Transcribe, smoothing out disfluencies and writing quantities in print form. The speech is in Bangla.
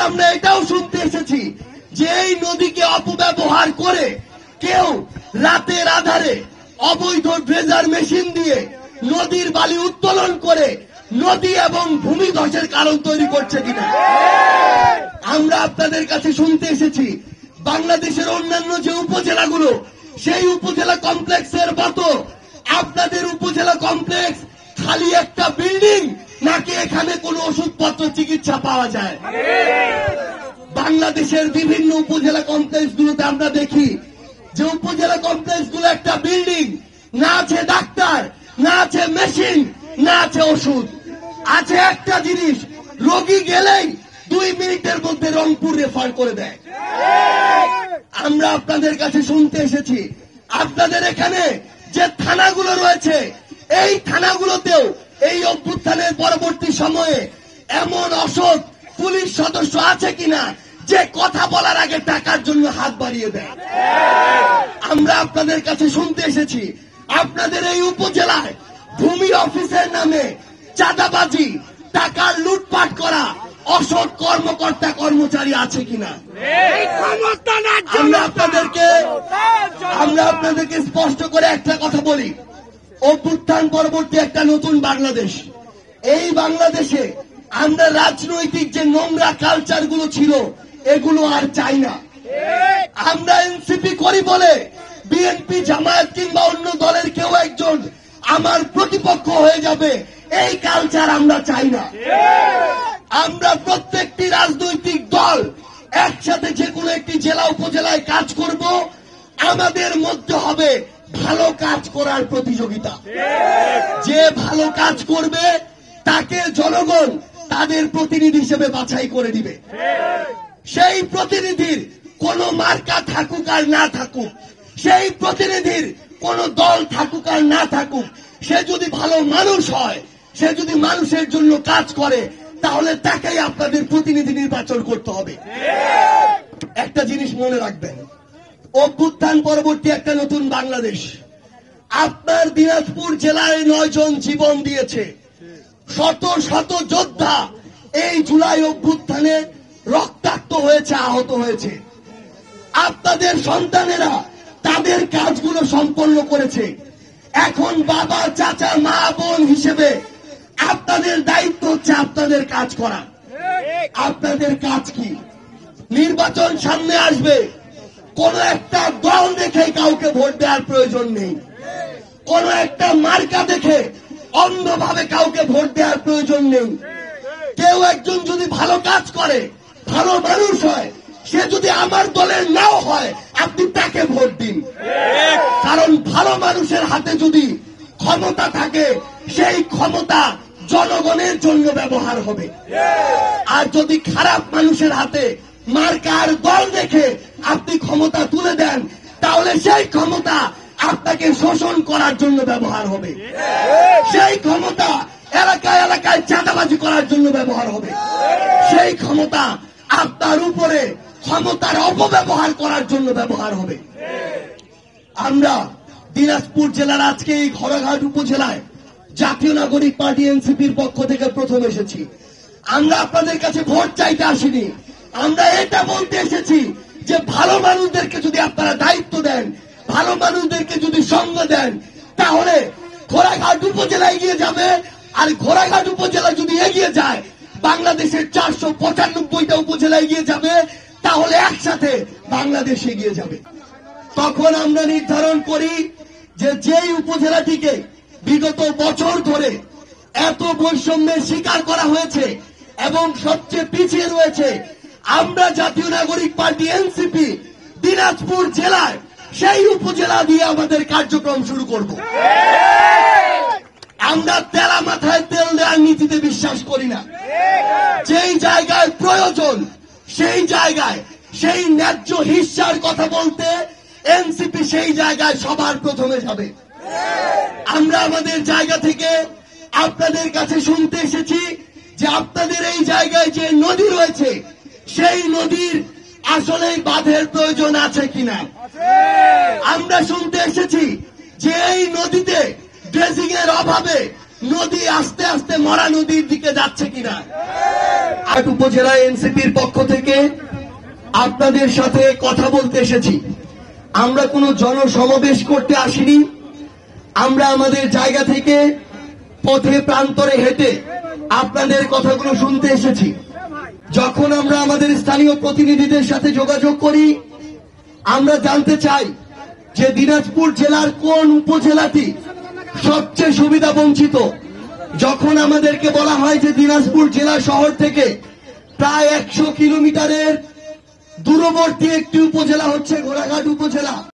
আমরা এটাও শুনতে এসেছি যে এই নদীকে অপব্যবহার করে কেউ রাতের আধারে অবৈধ ড্রেজার মেশিন দিয়ে নদীর বালি উত্তোলন করে নদী এবং ভূমিধসের কারণ তৈরি করছে কিনা। আমরা আপনাদের কাছে শুনতে এসেছি বাংলাদেশের অন্যান্য যে উপজেলাগুলো, সেই উপজেলা কমপ্লেক্সের মতো আপনাদের উপজেলা কমপ্লেক্স খালি একটা বিল্ডিং নাকি এখানে কোনো ওষুধপত্র চিকিৎসা পাওয়া যায়। বাংলাদেশের বিভিন্ন উপজেলা কমপ্লেক্সগুলোতে আমরা দেখি যে উপজেলা কমপ্লেক্সগুলো একটা বিল্ডিং, না আছে ডাক্তার, না আছে মেশিন, না আছে ওষুধ। আছে একটা জিনিস, রোগী গেলেই 2 মিনিটের মধ্যে রংপুর রেফার করে দেয়। আমরা আপনাদের কাছে শুনতে এসেছি আপনাদের এখানে যে থানাগুলো রয়েছে, এই থানাগুলোতেও এই অভ্যুত্থানের পরবর্তী সময়ে এমন অসৎ পুলিশ সদস্য আছে কিনা যে কথা বলার আগে টাকার জন্য হাত বাড়িয়ে দেয়। আমরা আপনাদের কাছে শুনতে এসেছি আপনাদের এই উপজেলায় ভূমি অফিসের নামে চাঁদাবাজি, টাকার লুটপাট করা অসৎ কর্মকর্তা কর্মচারী আছে কিনা। আমরা আপনাদেরকে স্পষ্ট করে একটা কথা বলি, অভ্যুত্থান পরবর্তী একটা নতুন বাংলাদেশ, এই বাংলাদেশে আমরা রাজনৈতিক যে নোংরা কালচার গুলো ছিল এগুলো আর চাই না। আমরা এনসিপি করি বলে বিএনপি, জামায়াত কিংবা অন্য দলের কেউ একজন আমার প্রতিপক্ষ হয়ে যাবে, এই কালচার আমরা চাই না। আমরা প্রত্যেকটি রাজনৈতিক দল একসাথে যে কোনো একটি জেলা উপজেলায় কাজ করব, আমাদের মধ্যে হবে ভালো কাজ করার প্রতিযোগিতা। যে ভালো কাজ করবে তাকে জনগণ তাদের প্রতিনিধি হিসেবে বাছাই করে দিবে। সেই প্রতিনিধির কোন মার্কা থাকুক আর না থাকুক, সেই প্রতিনিধির কোন দল থাকুক আর না থাকুক, সে যদি ভালো মানুষ হয়, সে যদি মানুষের জন্য কাজ করে, তাহলে তাকেই আপনাদের প্রতিনিধি নির্বাচন করতে হবে। একটা জিনিস মনে রাখবেন, অভ্যুত্থান পরবর্তী একটা নতুন বাংলাদেশ। আপনার দিনাজপুর জেলায় 9 জন জীবন দিয়েছে, শত শত যোদ্ধা এই জুলাই অভ্যুত্থানে রক্তাক্ত হয়েছে, আহত হয়েছে। আপনাদের সন্তানেরা তাদের কাজগুলো সম্পন্ন করেছে। এখন বাবা, চাচা, মা, বোন হিসেবে আপনাদের দায়িত্ব হচ্ছে আপনাদের কাজ করা। আপনাদের কাজ কি? নির্বাচন সামনে আসবে, কোন একটা দল দেখে কাউকে ভোট দেওয়ার প্রয়োজন নেই, কোন একটা মার্কা দেখে অন্ধভাবে কাউকে ভোট দেওয়ার প্রয়োজন নেই। কেউ একজন যদি ভালো কাজ করে, ভালো মানুষ হয়, সে যদি আমার দলের নাও হয়, আপনি তাকে ভোট দিন। কারণ ভালো মানুষের হাতে যদি ক্ষমতা থাকে, সেই ক্ষমতা জনগণের জন্য ব্যবহার হবে। আর যদি খারাপ মানুষের হাতে মার্কার দল দেখে আপনি ক্ষমতা তুলে দেন, তাহলে সেই ক্ষমতা আপনাকে শোষণ করার জন্য ব্যবহার হবে। সেই ক্ষমতা এলাকায় এলাকায় চাঁদাবাজি করার জন্য ব্যবহার হবে। সেই ক্ষমতা আপনার উপরে ক্ষমতার অপব্যবহার করার জন্য ব্যবহার হবে। আমরা দিনাজপুর জেলার আজকে এই ঘোড়াঘাট উপজেলায় জাতীয় নাগরিক পার্টি এনসিপির পক্ষ থেকে প্রথম এসেছি। আমরা আপনাদের কাছে ভোট চাইতে আসিনি, আমরা এটা বলতে এসেছি যে ভালো মানুষদেরকে যদি আপনারা দায়িত্ব দেন, ভালো মানুষদেরকে যদি সঙ্গ দেন, তাহলে ঘোড়াঘাট উপজেলা এগিয়ে যাবে। আর ঘোড়াঘাট উপজেলা যদি এগিয়ে যায়, বাংলাদেশের 495টা উপজেলা এগিয়ে যাবে, তাহলে একসাথে বাংলাদেশ এগিয়ে যাবে। তখন আমরা নির্ধারণ করি যে যেই উপজেলাটিকে বিগত বছর ধরে এত বৈষম্যের শিকার করা হয়েছে এবং সবচেয়ে পিছিয়ে রয়েছে, আমরা জাতীয় নাগরিক পার্টি এনসিপি দিনাজপুর জেলায় সেই উপজেলা দিয়ে আমাদের কার্যক্রম শুরু করব। আমরা তেলা মাথায় তেল দেওয়ার নীতিতে বিশ্বাস করি না। যেই জায়গায় প্রয়োজন সেই জায়গায় সেই ন্যায্য হিস্যার কথা বলতে এনসিপি সেই জায়গায় সবার প্রথমে যাবে। আমরা আমাদের জায়গা থেকে আপনাদের কাছে শুনতে এসেছি যে আপনাদের এই জায়গায় যে নদী রয়েছে, সেই নদীর আসলে বাঁধের প্রয়োজন আছে কিনা। আমরা শুনতে এসেছি যে এই নদীতে ড্রেজিং এর অভাবে নদী আস্তে আস্তে মরা নদীর দিকে যাচ্ছে কিনা। আট উপজেলা এনসিপির পক্ষ থেকে আপনাদের সাথে কথা বলতে এসেছি। আমরা কোনো জনসমাবেশ করতে আসিনি, আমরা আমাদের জায়গা থেকে পথে প্রান্তরে হেঁটে আপনাদের কথাগুলো শুনতে এসেছি। যখন আমরা আমাদের স্থানীয় প্রতিনিধিদের সাথে যোগাযোগ করি, আমরা জানতে চাই যে দিনাজপুর জেলার কোন উপজেলাটি সবচেয়ে সুবিধা বঞ্চিত। যখন আমাদেরকে বলা হয় যে দিনাজপুর জেলা শহর থেকে প্রায় 100 কিলোমিটারের দূরবর্তী একটি উপজেলা হচ্ছে ঘোড়াঘাট উপজেলা।